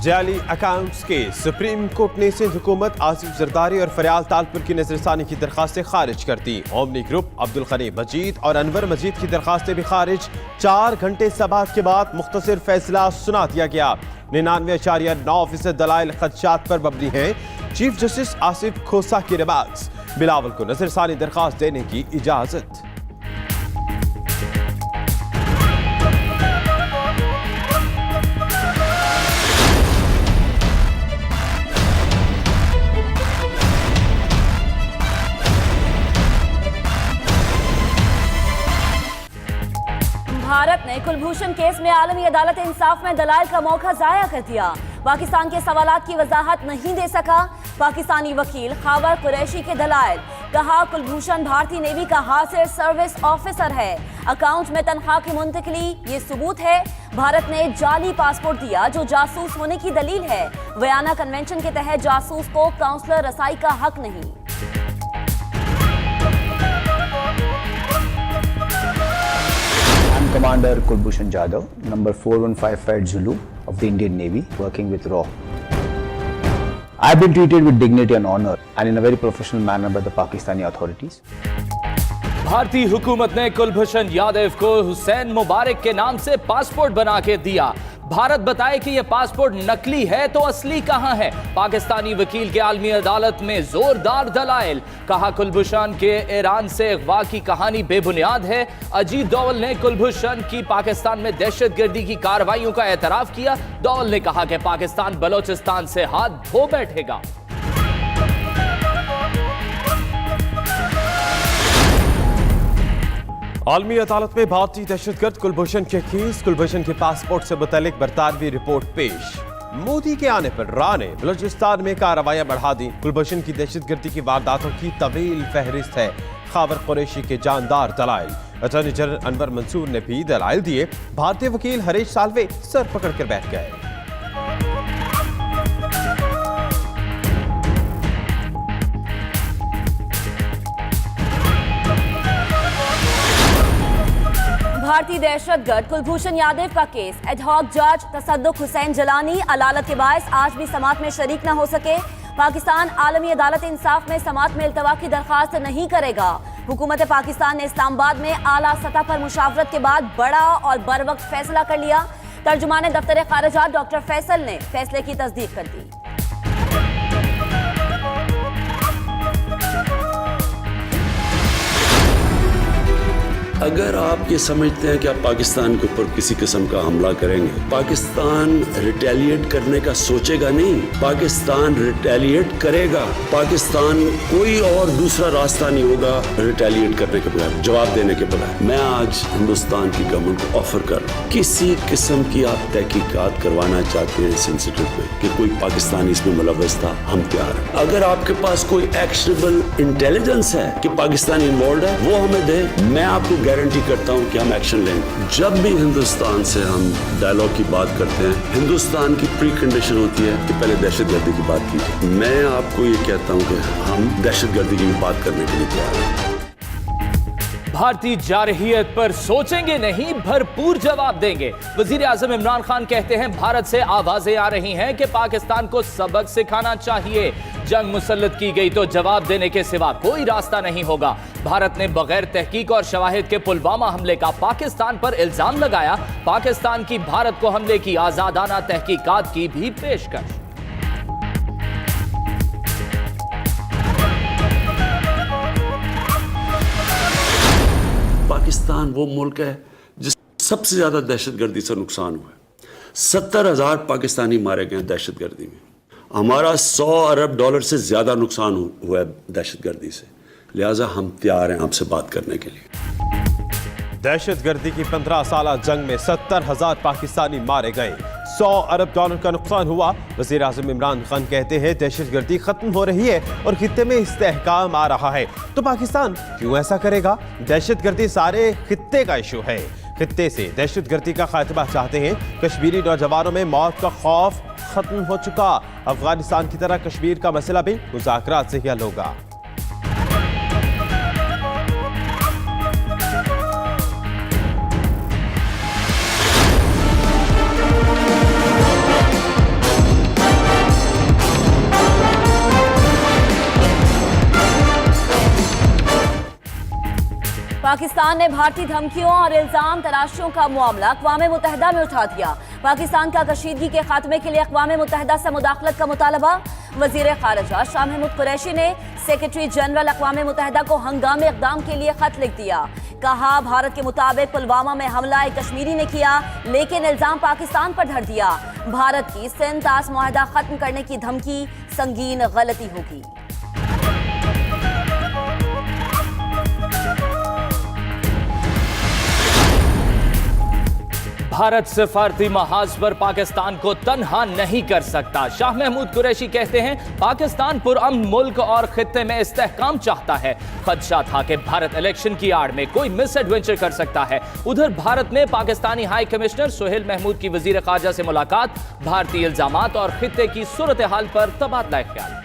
जाली अकाउंट्स के supreme court ने सिंध हुकूमत आसिफ जरदारी और फरियाल तालपुर की नजरसानी की दरखास्तें खारिज कर दी। ओमनी ग्रुप, अब्दुल गनी मजीद और अनवर मजीद की दरखास्तें भी खारिज। 4 घंटे समाअत के बाद मुख्तसर फैसला सुना दिया गया। 99.9% दलाइल खदशात पर मबनी हैं। चीफ जस्टिस आसिफ खोसा की रिमार्क्स, बिलावल को नजरसानी दरखास्त देने की इजाजत। भारत ने कुलभूषण केस में आलमी अदालत इंसाफ में दलाइल का मौका जाया कर दिया। पाकिस्तान के सवालात की वजाहत नहीं दे सका। पाकिस्तानी वकील खावर कुरैशी के दलाइल, कहा कुलभूषण भारतीय नेवी का हाजिर सर्विस ऑफिसर है। अकाउंट में तनख्वाह की मुंतकली ये सबूत है। भारत ने जाली पासपोर्ट दिया जो जासूस होने की दलील है। वियना कन्वेंशन के तहत जासूस को काउंसलर रसाई का हक नहीं। Commander Kulbhushan Jadhav, number 4155 Zulu of the Indian Navy, working with RAW. I have been treated with dignity and honor and in a very professional manner by the Pakistani authorities. भारतीय हुकूमत ने कुलभूषण यादव को हुसैन मुबारक के नाम से पासपोर्ट बना के दिया। भारत बताए कि यह पासपोर्ट नकली है तो असली कहां है। पाकिस्तानी वकील के आलमी अदालत में जोरदार दलाइल, कहा कुलभूषण के ईरान से अगवा की कहानी बेबुनियाद है। अजीत डोवल ने कुलभूषण की पाकिस्तान में दहशतगर्दी की कार्रवाइयों का एतराफ किया। डोवल ने कहा कि पाकिस्तान बलोचिस्तान से हाथ धो बैठेगा। आलमी अदालत में भारतीय दहशतगर्द कुलभूषण के केस, कुलभूषण के पासपोर्ट से मुतल्लिक बरतानवी रिपोर्ट पेश। मोदी के आने पर रा ने बलोचिस्तान में कार्रवाइयां बढ़ा दी। कुलभूषण की दहशतगर्दी की वारदातों की तवील फहरिस्त है। खावर कुरैशी के जानदार दलाइल, अटॉर्नी जनरल अनवर मंसूर ने भी दलाइल दिए। भारतीय वकील हरीश साल्वे सर पकड़कर बैठ गए। भारतीय दहशतगर्द कुलभूषण यादव का केस, एडहॉक जज तसद्दुक हुसैन जलानी अदालत के बायस आज भी समाअत में शरीक न हो सके। पाकिस्तान आलमी अदालत इंसाफ में समाअत में इल्तवा की दरखास्त नहीं करेगा। हुकूमत पाकिस्तान ने इस्लामाबाद में आला सतह पर मुशावरत के बाद बड़ा और बरवक्त फैसला कर लिया। तर्जुमान दफ्तर खारिजात डॉक्टर फैसल ने फैसले की तस्दीक कर दी। अगर आप ये समझते हैं कि आप पाकिस्तान के ऊपर किसी किस्म का हमला करेंगे, पाकिस्तान रिटेलिएट करने का सोचेगा नहीं, पाकिस्तान रिटेलिएट करेगा। पाकिस्तान कोई और दूसरा रास्ता नहीं होगा रिटेलिएट करने के बगैर, जवाब देने के बगैर। मैं आज हिंदुस्तान की गवर्नमेंट को ऑफर कर रहा हूं, किसी किस्म की आप तहकीकात करवाना चाहते हैं सेंसिटिव पे कि कोई पाकिस्तानी इसमें मुलव्वस था, हम तैयार हैं। अगर आपके पास कोई एक्शनेबल इंटेलिजेंस है कि पाकिस्तान इन्वॉल्व है, वो हमें दे। मैं आपको गारंटी करता हूं कि हम एक्शन लेंगे। जब भी हिंदुस्तान से हम डायलॉग की बात करते हैं, हिंदुस्तान की प्री कंडीशन होती है कि पहले दहशतगर्दी की बात कीजिए। मैं आपको ये कहता हूं कि हम दहशतगर्दी की बात करने के लिए तैयार हैं। भारतीय जारहियत पर सोचेंगे नहीं, भरपूर जवाब देंगे। वजीर आजम इमरान खान कहते हैं भारत से आवाजें आ रही हैं कि पाकिस्तान को सबक सिखाना चाहिए। जंग मुसल्लत की गई तो जवाब देने के सिवा कोई रास्ता नहीं होगा। भारत ने बगैर तहकीक और शवाहिद के पुलवामा हमले का पाकिस्तान पर इल्जाम लगाया। पाकिस्तान की भारत को हमले की आजादाना तहकीकात की भी पेशकश। पाकिस्तान वो मुल्क है जिस सबसे ज्यादा दहशतगर्दी से नुकसान हुआ है। 70,000 पाकिस्तानी मारे गए दहशतगर्दी में। हमारा $100 अरब से ज्यादा नुकसान हुआ है दहशतगर्दी से। लिहाजा हम तैयार हैं आपसे बात करने के लिए। दहशतगर्दी की 15 साल जंग में 70,000 पाकिस्तानी मारे गए, $100 अरब का नुकसान हुआ। वज़ीर आज़म इमरान खान कहते हैं दहशतगर्दी खत्म हो रही है और खित्ते में इस्तेहकाम आ रहा है, तो पाकिस्तान क्यों ऐसा करेगा? दहशतगर्दी सारे खित्ते का इशू है। खित्ते से दहशतगर्दी का खात्मा चाहते हैं। कश्मीरी नौजवानों में मौत का खौफ खत्म हो चुका। अफगानिस्तान की तरह कश्मीर का मसला भी मुज़ाकरात से हल होगा। पाकिस्तान ने भारतीय धमकियों और इल्जाम तराशियों का मामला अक़वाम मुत्तहिदा में उठा दिया। पाकिस्तान का कशीदगी के खात्मे के लिए अक़वाम मुत्तहिदा से मुदाखलत का मुतालबा। वज़ीर ख़ारिजा शाह महमूद कुरैशी ने सेक्रेटरी जनरल अक़वाम मुत्तहिदा को हंगामी इक़दाम के लिए खत लिख दिया। कहा, भारत के मुताबिक पुलवामा में हमला एक कश्मीरी ने किया, लेकिन इल्जाम पाकिस्तान पर धर दिया। भारत की सिंध तास मुआहदा खत्म करने की धमकी संगीन गलती होगी। भारत सिफारती महाज पर पाकिस्तान को तन्हा नहीं कर सकता। शाह महमूद कुरैशी कहते हैं, पाकिस्तान पुरअमन मुल्क और खित्ते में इस्तेहकाम चाहता है। खदशा था कि भारत इलेक्शन की आड़ में कोई मिस एडवेंचर कर सकता है। उधर भारत ने पाकिस्तानी हाई कमिश्नर सुहेल महमूद की वजीर खारजा से मुलाकात, भारतीय इल्जामात और खित्ते की सूरत हाल पर तबादला ख्याल।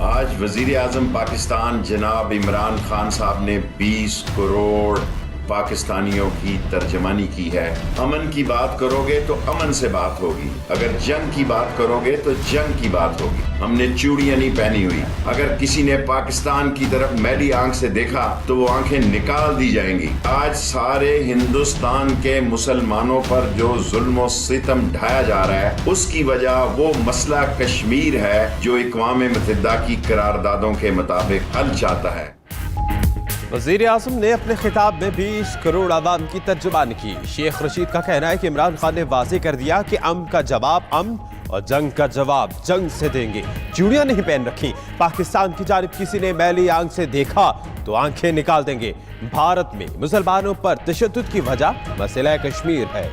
आज वजीर आजम पाकिस्तान जनाब इमरान खान साहब ने 20 करोड़ पाकिस्तानियों की तर्जमानी की है। अमन की बात करोगे तो अमन से बात होगी, अगर जंग की बात करोगे तो जंग की बात होगी। हमने चूड़ियां नहीं पहनी हुई। अगर किसी ने पाकिस्तान की तरफ मैली आंख से देखा तो वो आंखें निकाल दी जाएंगी। आज सारे हिंदुस्तान के मुसलमानों पर जो जुल्म और सितम ढाया जा रहा है, उसकी वजह वो मसला कश्मीर है जो अक़वाम मुत्तहिदा की करारदादों के मुताबिक हल चाहता है। वज़ीर आज़म ने अपने खिताब में 20 करोड़ आवाम की तर्जुमानी की। शेख रशीद का कहना है कि इमरान खान ने वाज़ेह कर दिया कि अमन का जवाब अमन और जंग का जवाब जंग से देंगे। चूड़ियां नहीं पहन रखी। पाकिस्तान की जानिब किसी ने मैली आंख से देखा तो आंखें निकाल देंगे। भारत में मुसलमानों पर तशद्दुद की वजह मसला कश्मीर है।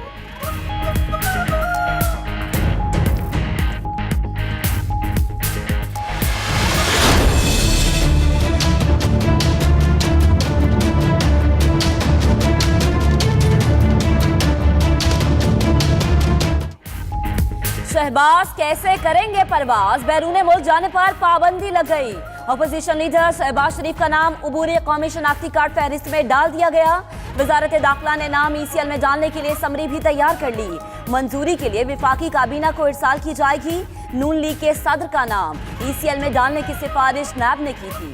शहबाज कैसे करेंगे परवाज, बैरूने मुल्क जाने पर पाबंदी लग गई। अपोजिशन लीडर शहबाज शरीफ का नाम उबूरी कौमी शनाख्ती कार्ड फहरिस्त में डाल दिया गया। वजारत दाखिला ने नाम ECL में डालने के लिए समरी भी तैयार कर ली। मंजूरी के लिए विफाकी काबीना को इरसाल की जाएगी। नून लीग के सदर का नाम ECL में डालने की सिफारिश नैब ने की थी।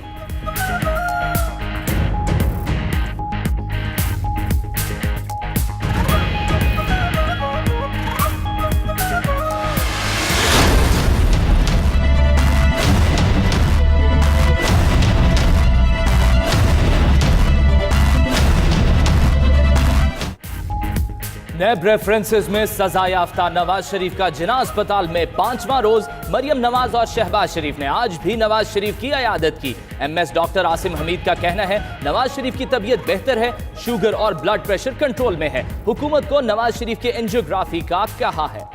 नैब रेफरेंसेस में सजा याफ्ता नवाज शरीफ का जिना अस्पताल में 5वां रोज। मरियम नवाज और शहबाज शरीफ ने आज भी नवाज शरीफ की इयादत की। MS डॉक्टर आसिम हमीद का कहना है, नवाज शरीफ की तबीयत बेहतर है, शुगर और ब्लड प्रेशर कंट्रोल में है। हुकूमत को नवाज शरीफ के एंजियोग्राफी का कहा है।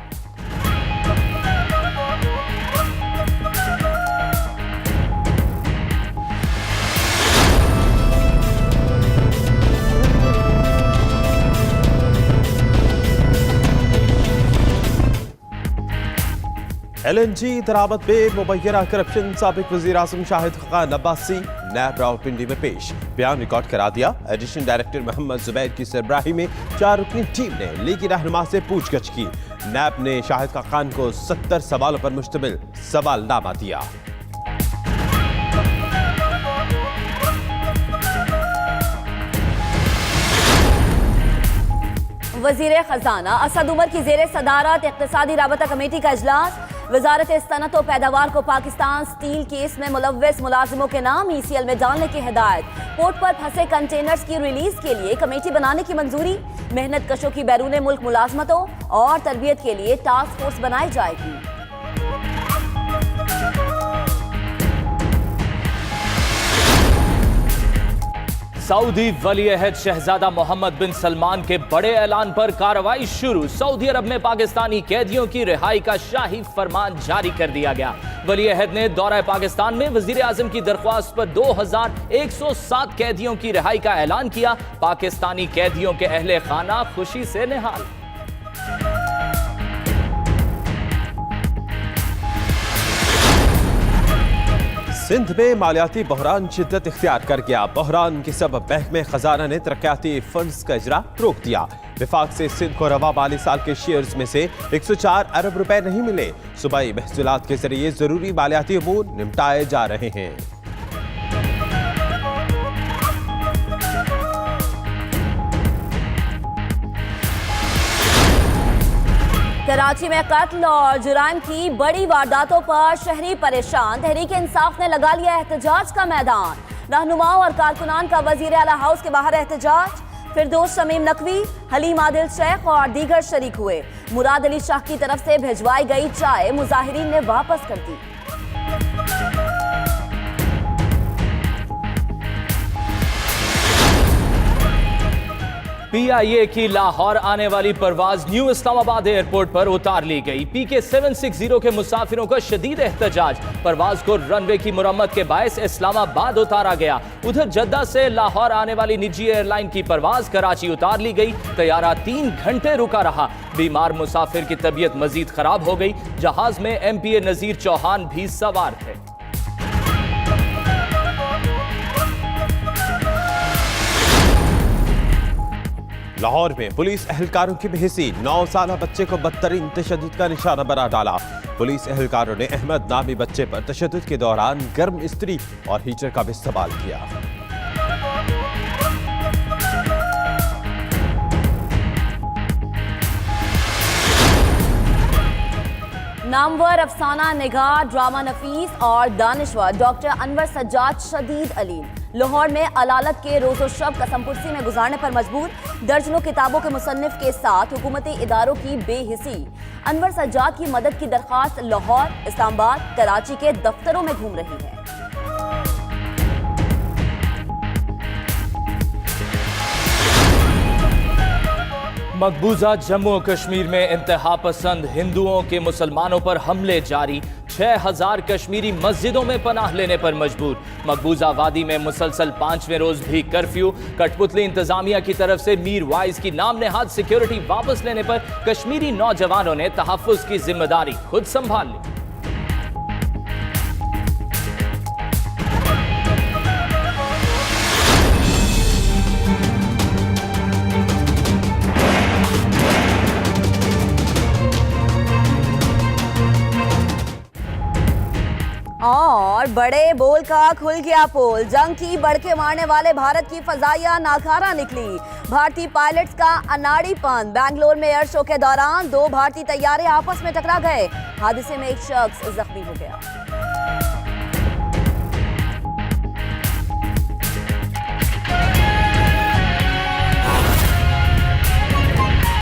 LNG दरामद में मुबैना करप्शन साबिक वज़ीर आज़म शाहिद खान अब्बासी नैब रावलपिंडी में पेश, बयान रिकॉर्ड करा दिया। एडिशनल डायरेक्टर मोहम्मद जुबैर की सरबराही में 4 रुकनी टीम ने लीगी रहनुमा से पूछगछ की। नैब ने शाहिद खान को 70 सवालों पर मुश्तमिल सवालनामा दिया। वज़ीर खजाना असद उमर की जेर सदारत इक़्तिसादी राबता कमेटी का इजलास। वजारत सनअत और पैदावार को पाकिस्तान स्टील केस में मुलव्वस मुलाजिमों के नाम ECL में डालने की हिदायत। पोर्ट पर फंसे कंटेनर्स की रिलीज के लिए कमेटी बनाने की मंजूरी। मेहनत कशों की बैरूने मुल्क मुलाजमतों और तरबियत के लिए टास्क फोर्स बनाई जाएगी। सऊदी वली अहद शहजादा मोहम्मद बिन सलमान के बड़े ऐलान पर कार्रवाई शुरू। सऊदी अरब में पाकिस्तानी कैदियों की रिहाई का शाही फरमान जारी कर दिया गया। वली अहद ने दौरा पाकिस्तान में वजीर आजम की दरख्वास्त पर 2107 कैदियों की रिहाई का ऐलान किया। पाकिस्तानी कैदियों के अहले खाना खुशी से निहाल। सिंध में मालियाती बहरान शिद्दत इख्तियार कर गया। बहरान के सबब महकमे खजाना ने तरक्याती फंड्स का इजरा रोक दिया। विफाक से सिंध को रवा माली साल के शेयर्स में से 104 अरब रुपए नहीं मिले। सूबाई महसूलात के जरिए जरूरी मालियाती अमूर निपटाए जा रहे हैं। कराची में कत्ल और जुराइम की बड़ी वारदातों पर शहरी परेशान। तहरीक इंसाफ ने लगा लिया एहतजाज का मैदान। रहनुमाओं और कारकुनान का वजीर आला हाउस के बाहर एहतजाज। फिरदौस शमीम नकवी, हलीम आदिल शेख और दीगर शरीक हुए। मुराद अली शाह की तरफ से भिजवाई गई चाय मुजाहिरीन ने वापस कर दी। PIA की लाहौर आने वाली परवाज न्यू इस्लामाबाद एयरपोर्ट पर उतार ली गई। PK 760 के मुसाफिरों का शदीद एहतजाज। परवाज को रनवे की मुरम्मत के बायस इस्लामाबाद उतारा गया। उधर जद्दा से लाहौर आने वाली निजी एयरलाइन की परवाज कराची उतार ली गई। तैयारा 3 घंटे रुका रहा। बीमार मुसाफिर की तबीयत मजीद खराब हो गई। जहाज में MPA नजीर चौहान भी सवार थे। लाहौर में पुलिस एहलकारों की बेहिसी। 9 साला बच्चे को बदतरीन तशद्दुद का निशाना बना डाला। पुलिस एहलकारों ने अहमद नामी बच्चे पर तशद्दुद के दौरान गर्म इस्त्री और हीटर का भी इस्तेमाल किया। नामवर अफसाना निगाह, ड्रामा नफीस और दानिश्वर डॉक्टर अनवर सज्जाद शदीद अलीम लाहौर में अदालत के रोज़ो शब कसमपुरसी में गुजारने पर मजबूर। दर्जनों किताबों के मुसन्निफ के साथ हुकूमती इदारों की बेहिसी। अनवर सज्जाद की मदद की दरख्वास्त लाहौर, इस्लामाबाद, कराची के दफ्तरों में घूम रही है। मकबूजा जम्मू और कश्मीर में इंतहा पसंद हिंदुओं के मुसलमानों पर हमले जारी। 6000 कश्मीरी मस्जिदों में पनाह लेने पर मजबूर। मकबूजा वादी में मुसलसल 5वें रोज भी कर्फ्यू। कठपुतली इंतजामिया की तरफ से मीर वाइज की नाम नेहाद सिक्योरिटी वापस लेने पर कश्मीरी नौजवानों ने तहफ्फुज की जिम्मेदारी खुद संभाल ली। और बड़े बोल का खुल गया पोल। जंग की बड़के मारने वाले भारत की फजाइया नाकारा निकली। भारतीय पायलट्स का अनाड़ीपन। बेंगलोर में एयर शो के दौरान 2 भारतीय तैयारे आपस में टकरा गए। हादसे में एक शख्स जख्मी हो गया।